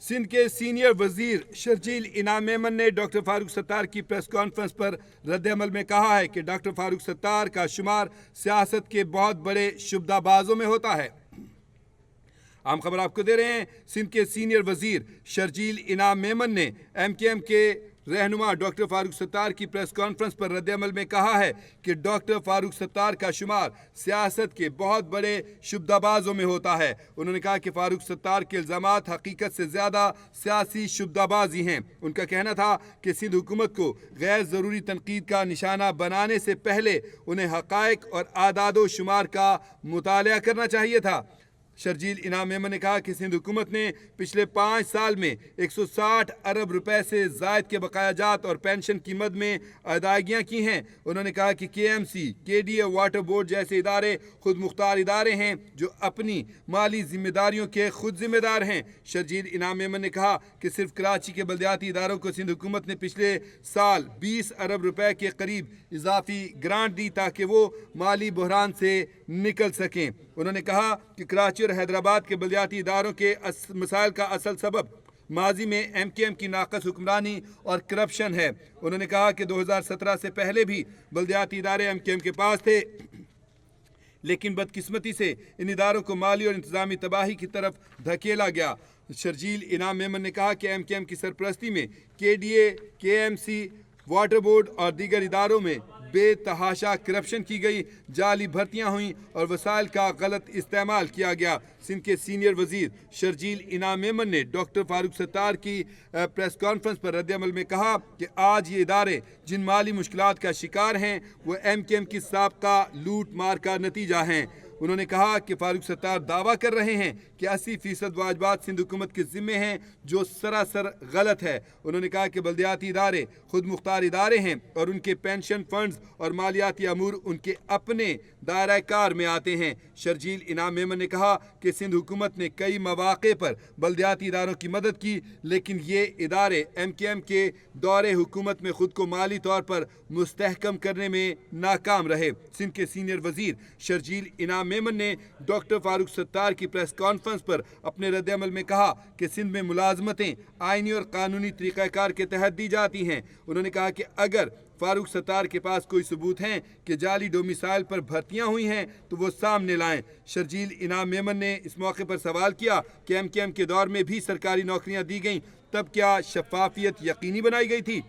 सिंध के सीनियर वजीर शर्जील इनाम मेमन ने डॉक्टर फारूक सत्तार की प्रेस कॉन्फ्रेंस पर रद्द-ए-अमल में कहा है कि डॉक्टर फारूक सत्तार का शुमार सियासत के बहुत बड़े शुबदाबाजों में होता है। आम खबर आपको दे रहे हैं। सिंध के सीनियर वजीर शर्जील इनाम मेमन ने MKM के रहनुमा डॉक्टर फारूक सत्तार की प्रेस कॉन्फ्रेंस पर रद्द-ए-अमल में कहा है कि डॉक्टर फारूक सत्तार का शुमार सियासत के बहुत बड़े शुबदाबाजों में होता है। उन्होंने कहा कि फारूक सत्तार के इल्ज़ामात हकीकत से ज़्यादा सियासी शुबदाबाजी हैं। उनका कहना था कि सिंध हुकूमत को गैर ज़रूरी तनकीद का निशाना बनाने से पहले उन्हें हक़ाइक़ और आदाद शुमार का मुताला करना चाहिए था। शर्जील इनाम मेमन ने कहा कि सिंध हुकूमत ने पिछले 5 साल में 160 अरब रुपए से ज़ायद के बकायाजात और पेंशन की मद में अदायगियाँ की हैं। उन्होंने कहा कि KMC, KDA, वाटर बोर्ड जैसे इदारे खुद मुख्तार इदारे हैं जो अपनी माली जिम्मेदारियों के खुद जिम्मेदार हैं। शर्जील इनाम मेमन ने कहा कि सिर्फ कराची के बल्दियाती इदारों को सिंध हुकूमत ने पिछले साल 20 अरब रुपए के करीब इजाफी ग्रांट दी ताकि वो माली बहरान से निकल सकें। उन्होंने कहा कि कराची और हैदराबाद के बल्दियाती इदारों के मसाइल का असल सबब माजी में MKM की नाकस हुक्मरानी और करप्शन है। उन्होंने कहा कि 2017 से पहले भी बल्दियाती इदारे MKM के पास थे, लेकिन बदकिस्मती से इन इदारों को माली और इंतजामी तबाही की तरफ धकेला गया। शर्जील इनाम मेमन ने कहा कि MKM की सरपरस्ती में KDA, KMC, वाटर बोर्ड और दीगर इदारों में बेतहाशा करप्शन की गई, जाली भर्तियां हुई और वसाइल का गलत इस्तेमाल किया गया। सिंध के सीनियर वजीर शर्जील इनाम मेमन ने डॉक्टर फारूक सत्तार की प्रेस कॉन्फ्रेंस पर रद्द-ए-अमल में कहा कि आज ये इदारे जिन माली मुश्किलात का शिकार हैं वो MKM की साबका लूट मार का नतीजा हैं। उन्होंने कहा कि फारूक सत्तार दावा कर रहे हैं कि 80% वाजबात सिंध हुकूमत के ज़िम्मे हैं, जो सरासर गलत है। उन्होंने कहा कि बल्दियाती इदारे खुद मुख्तार इदारे हैं और उनके पेंशन फंड्स और मालियाती अमूर उनके अपने दायरा कार में आते हैं। शर्जील इनाम मेमन ने कहा कि सिंध हुकूमत ने कई मौक़े पर बल्दियाती इदारों की मदद की, लेकिन ये इदारे MKM के दौरे हुकूमत में ख़ुद को माली तौर पर मुस्तहकम करने में नाकाम रहे। सिंध के सीनियर वजीर शर्जील इनाम मेमन ने डॉक्टर फारूक सत्तार की प्रेस कॉन्फ्रेंस पर अपने रद्द-ए-अमल में कहा कि सिंध में मुलाजमतें आईनी और कानूनी तरीक़ाकार के तहत दी जाती हैं। उन्होंने कहा कि अगर फारूक सत्तार के पास कोई सबूत हैं कि जाली डोमिसाइल पर भर्तियां हुई हैं तो वो सामने लाएं। शर्जील इनाम मेमन ने इस मौके पर सवाल किया कि MKM के दौर में भी सरकारी नौकरियां दी गईं, तब क्या शफाफियत यकीनी बनाई गई थी?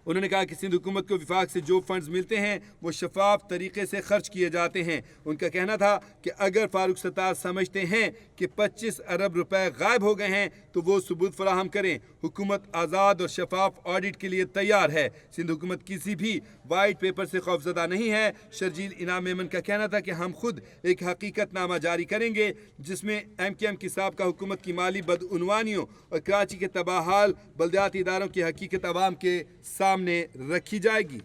उन्होंने कहा कि सिंध हुकूमत को विफाक से जो फंड्स मिलते हैं वो शफाफ तरीके से खर्च किए जाते हैं। उनका कहना था कि अगर फारूक सत्तार समझते हैं कि 25 अरब रुपए गायब हो गए हैं तो वो सबूत फराहम करें। हुकूमत आज़ाद और शफाफ ऑडिट के लिए तैयार है। सिंध हुकूमत किसी भी वाइट पेपर से खौफजदा नहीं है। शर्जील इनाम मेमन का कहना था कि हम खुद एक हकीकतनामा जारी करेंगे जिसमें MKM की साबका हुकूमत की माली बदउनवानियों और कराची के तबाहाल बल्दियाती इदारों की हकीकत अवाम के सामने रखी जाएगी।